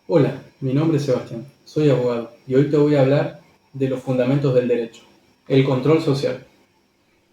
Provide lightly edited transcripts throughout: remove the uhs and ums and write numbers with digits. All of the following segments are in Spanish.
Hola, mi nombre es Sebastián, soy abogado y hoy te voy a hablar de los fundamentos del derecho. El control social.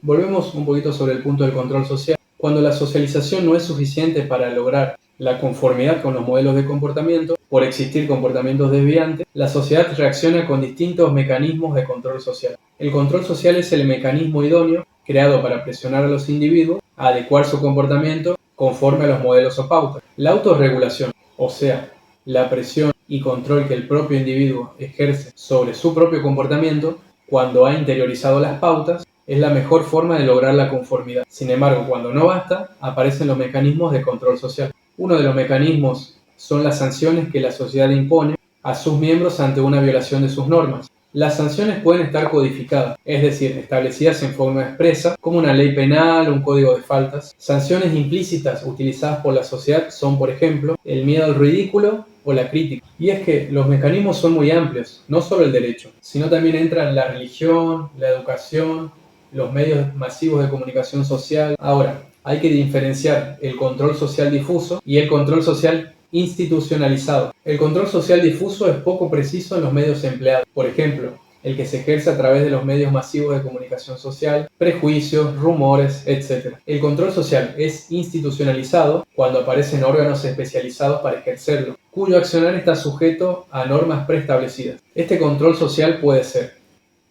Volvemos un poquito sobre el punto del control social. Cuando la socialización no es suficiente para lograr la conformidad con los modelos de comportamiento, por existir comportamientos desviantes, la sociedad reacciona con distintos mecanismos de control social. El control social es el mecanismo idóneo creado para presionar a los individuos a adecuar su comportamiento conforme a los modelos o pautas. La autorregulación, o sea, la presión y control que el propio individuo ejerce sobre su propio comportamiento cuando ha interiorizado las pautas, es la mejor forma de lograr la conformidad. Sin embargo, cuando no basta, aparecen los mecanismos de control social. Uno de los mecanismos son las sanciones que la sociedad impone a sus miembros ante una violación de sus normas. Las sanciones pueden estar codificadas, es decir, establecidas en forma expresa, como una ley penal o un código de faltas. Sanciones implícitas utilizadas por la sociedad son, por ejemplo, el miedo al ridículo o la crítica. Y es que los mecanismos son muy amplios, no solo el derecho, sino también entran la religión, la educación, los medios masivos de comunicación social. Ahora, hay que diferenciar el control social difuso y el control social institucionalizado. El control social difuso es poco preciso en los medios empleados. Por ejemplo, el que se ejerce a través de los medios masivos de comunicación social, prejuicios, rumores, etc. El control social es institucionalizado cuando aparecen órganos especializados para ejercerlo, cuyo accionar está sujeto a normas preestablecidas. Este control social puede ser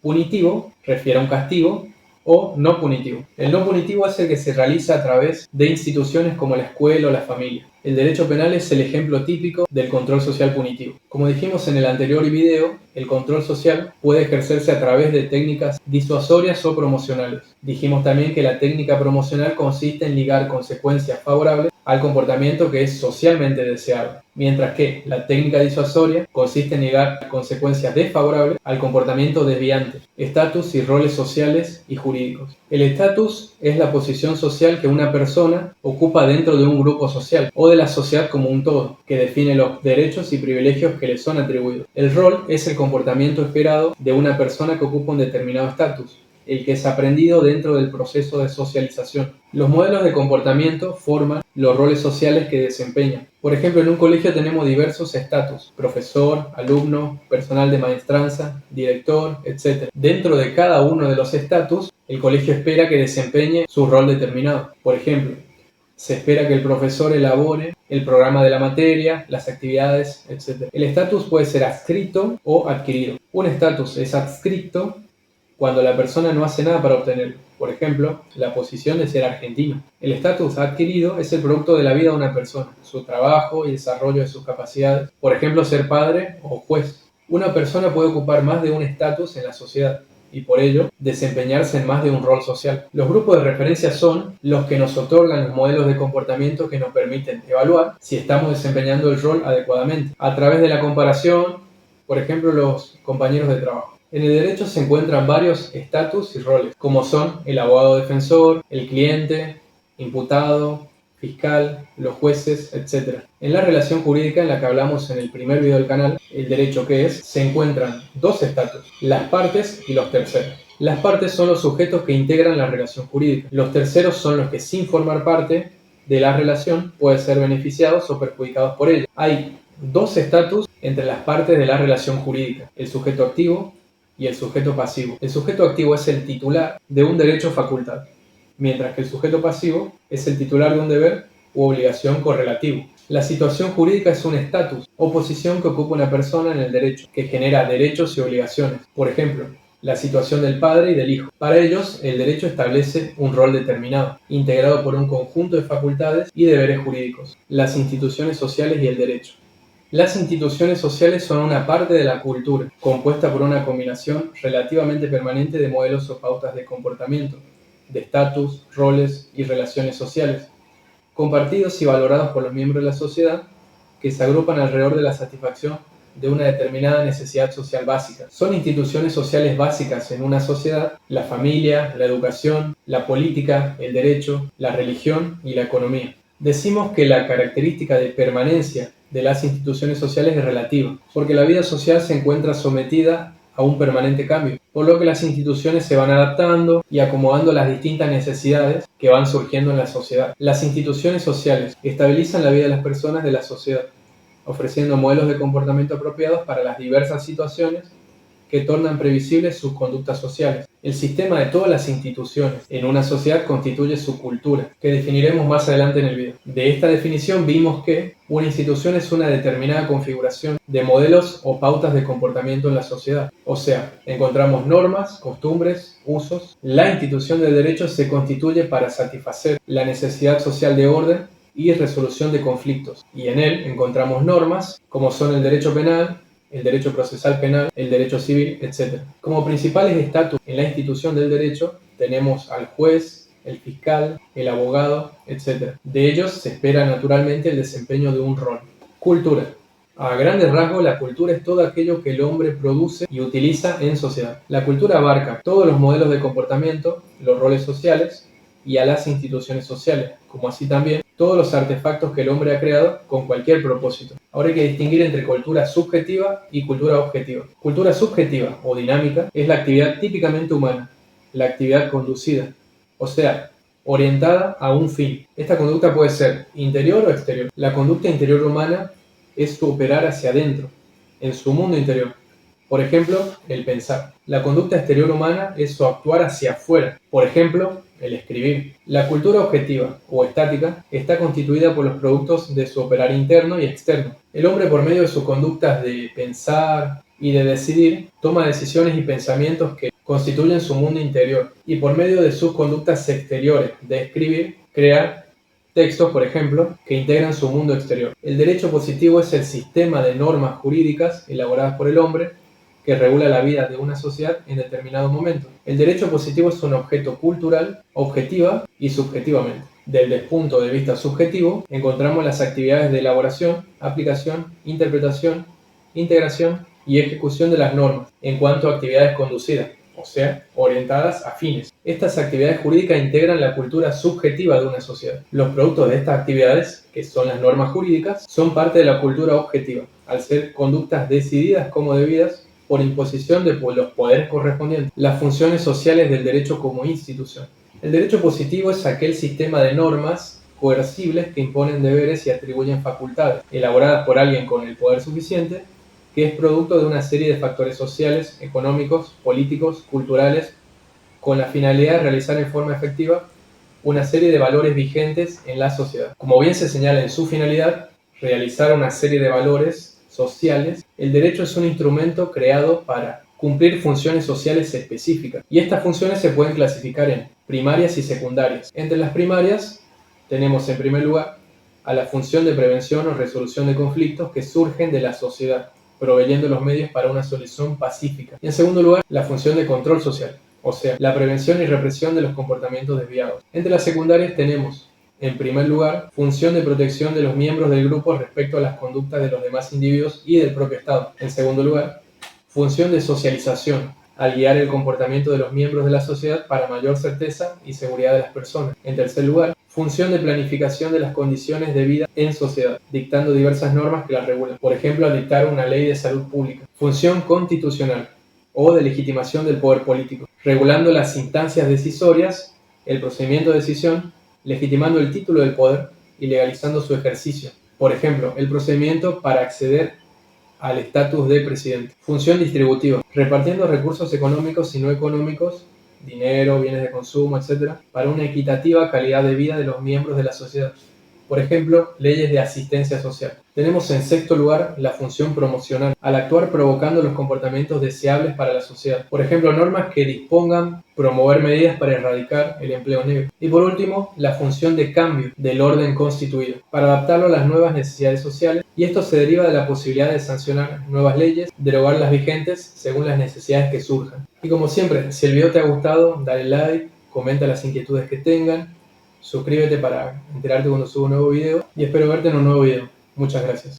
punitivo, refiere a un castigo, o no punitivo. El no punitivo es el que se realiza a través de instituciones como la escuela o la familia. El derecho penal es el ejemplo típico del control social punitivo. Como dijimos en el anterior video, el control social puede ejercerse a través de técnicas disuasorias o promocionales. Dijimos también que la técnica promocional consiste en ligar consecuencias favorables al comportamiento que es socialmente deseable, mientras que la técnica disuasoria consiste en ligar consecuencias desfavorables al comportamiento desviante, estatus y roles sociales y jurídicos. El estatus es la posición social que una persona ocupa dentro de un grupo social o de la sociedad como un todo, que define los derechos y privilegios que le son atribuidos. El rol es el comportamiento esperado de una persona que ocupa un determinado estatus, el que es aprendido dentro del proceso de socialización. Los modelos de comportamiento forman los roles sociales que desempeñan. Por ejemplo, en un colegio tenemos diversos estatus: profesor, alumno, personal de maestranza, director, etc. Dentro de cada uno de los estatus, el colegio espera que desempeñe su rol determinado. Por ejemplo, se espera que el profesor elabore el programa de la materia, las actividades, etc. El estatus puede ser adscrito o adquirido. Un estatus es adscrito cuando la persona no hace nada para obtenerlo. Por ejemplo, la posición de ser argentino. El estatus adquirido es el producto de la vida de una persona, su trabajo y desarrollo de sus capacidades. Por ejemplo, ser padre o juez. Una persona puede ocupar más de un estatus en la sociedad y por ello desempeñarse en más de un rol social. Los grupos de referencia son los que nos otorgan los modelos de comportamiento que nos permiten evaluar si estamos desempeñando el rol adecuadamente. A través de la comparación, por ejemplo, los compañeros de trabajo. En el derecho se encuentran varios estatus y roles, como son el abogado defensor, el cliente, imputado, fiscal, los jueces, etc. En la relación jurídica, en la que hablamos en el primer video del canal, el derecho que es, se encuentran dos estatus: las partes y los terceros. Las partes son los sujetos que integran la relación jurídica. Los terceros son los que, sin formar parte de la relación, pueden ser beneficiados o perjudicados por ella. Hay dos estatus entre las partes de la relación jurídica: el sujeto activo y el sujeto pasivo. El sujeto activo es el titular de un derecho o facultad, mientras que el sujeto pasivo es el titular de un deber u obligación correlativo. La situación jurídica es un estatus o posición que ocupa una persona en el derecho, que genera derechos y obligaciones. Por ejemplo, la situación del padre y del hijo. Para ellos, el derecho establece un rol determinado, integrado por un conjunto de facultades y deberes jurídicos. Las instituciones sociales y el derecho. Las instituciones sociales son una parte de la cultura, compuesta por una combinación relativamente permanente de modelos o pautas de comportamiento, de estatus, roles y relaciones sociales, compartidos y valorados por los miembros de la sociedad, que se agrupan alrededor de la satisfacción de una determinada necesidad social básica. Son instituciones sociales básicas en una sociedad: la familia, la educación, la política, el derecho, la religión y la economía. Decimos que la característica de permanencia de las instituciones sociales es relativa, porque la vida social se encuentra sometida a un permanente cambio, por lo que las instituciones se van adaptando y acomodando a las distintas necesidades que van surgiendo en la sociedad. Las instituciones sociales estabilizan la vida de las personas de la sociedad, ofreciendo modelos de comportamiento apropiados para las diversas situaciones que tornan previsibles sus conductas sociales. El sistema de todas las instituciones en una sociedad constituye su cultura, que definiremos más adelante en el video. De esta definición vimos que una institución es una determinada configuración de modelos o pautas de comportamiento en la sociedad. O sea, encontramos normas, costumbres, usos. La institución del derecho se constituye para satisfacer la necesidad social de orden y resolución de conflictos. Y en él encontramos normas, como son el derecho penal, el derecho procesal penal, el derecho civil, etc. Como principales estatus en la institución del derecho tenemos al juez, el fiscal, el abogado, etc. De ellos se espera naturalmente el desempeño de un rol. Cultura. A grandes rasgos, la cultura es todo aquello que el hombre produce y utiliza en sociedad. La cultura abarca todos los modelos de comportamiento, los roles sociales y a las instituciones sociales, como así también todos los artefactos que el hombre ha creado con cualquier propósito. Ahora hay que distinguir entre cultura subjetiva y cultura objetiva. Cultura subjetiva o dinámica es la actividad típicamente humana, la actividad conducida, o sea, orientada a un fin. Esta conducta puede ser interior o exterior. La conducta interior humana es su operar hacia adentro, en su mundo interior. Por ejemplo, el pensar. La conducta exterior humana es su actuar hacia afuera. Por ejemplo, el escribir. La cultura objetiva o estática está constituida por los productos de su operar interno y externo. El hombre, por medio de sus conductas de pensar y de decidir, toma decisiones y pensamientos que constituyen su mundo interior, y por medio de sus conductas exteriores de escribir, crea textos, por ejemplo, que integran su mundo exterior. El derecho positivo es el sistema de normas jurídicas elaboradas por el hombre que regula la vida de una sociedad en determinado momento. El derecho positivo es un objeto cultural, objetiva y subjetivamente. Desde el punto de vista subjetivo, encontramos las actividades de elaboración, aplicación, interpretación, integración y ejecución de las normas, en cuanto a actividades conducidas, o sea, orientadas a fines. Estas actividades jurídicas integran la cultura subjetiva de una sociedad. Los productos de estas actividades, que son las normas jurídicas, son parte de la cultura objetiva, al ser conductas decididas como debidas por imposición de los poderes correspondientes. Las funciones sociales del derecho como institución. El derecho positivo es aquel sistema de normas coercibles que imponen deberes y atribuyen facultades, elaboradas por alguien con el poder suficiente, que es producto de una serie de factores sociales, económicos, políticos, culturales, con la finalidad de realizar en forma efectiva una serie de valores vigentes en la sociedad. Como bien se señala en su finalidad, realizar una serie de valores sociales, el derecho es un instrumento creado para cumplir funciones sociales específicas. Y estas funciones se pueden clasificar en primarias y secundarias. Entre las primarias tenemos en primer lugar a la función de prevención o resolución de conflictos que surgen de la sociedad, proveyendo los medios para una solución pacífica. Y en segundo lugar, la función de control social, o sea, la prevención y represión de los comportamientos desviados. Entre las secundarias tenemos, en primer lugar, función de protección de los miembros del grupo respecto a las conductas de los demás individuos y del propio Estado. En segundo lugar, función de socialización, al guiar el comportamiento de los miembros de la sociedad para mayor certeza y seguridad de las personas. En tercer lugar, función de planificación de las condiciones de vida en sociedad, dictando diversas normas que las regulan. Por ejemplo, al dictar una ley de salud pública. Función constitucional o de legitimación del poder político, regulando las instancias decisorias, el procedimiento de decisión, legitimando el título del poder y legalizando su ejercicio. Por ejemplo, el procedimiento para acceder al estatus de presidente. Función distributiva, repartiendo recursos económicos y no económicos, dinero, bienes de consumo, etc., para una equitativa calidad de vida de los miembros de la sociedad. Por ejemplo, leyes de asistencia social. Tenemos en sexto lugar la función promocional, al actuar provocando los comportamientos deseables para la sociedad. Por ejemplo, normas que dispongan promover medidas para erradicar el empleo negro. Y por último, la función de cambio del orden constituido, para adaptarlo a las nuevas necesidades sociales, y esto se deriva de la posibilidad de sancionar nuevas leyes, derogar las vigentes según las necesidades que surjan. Y como siempre, si el video te ha gustado, dale like, comenta las inquietudes que tengan, suscríbete para enterarte cuando suba un nuevo video y espero verte en un nuevo video. Muchas gracias.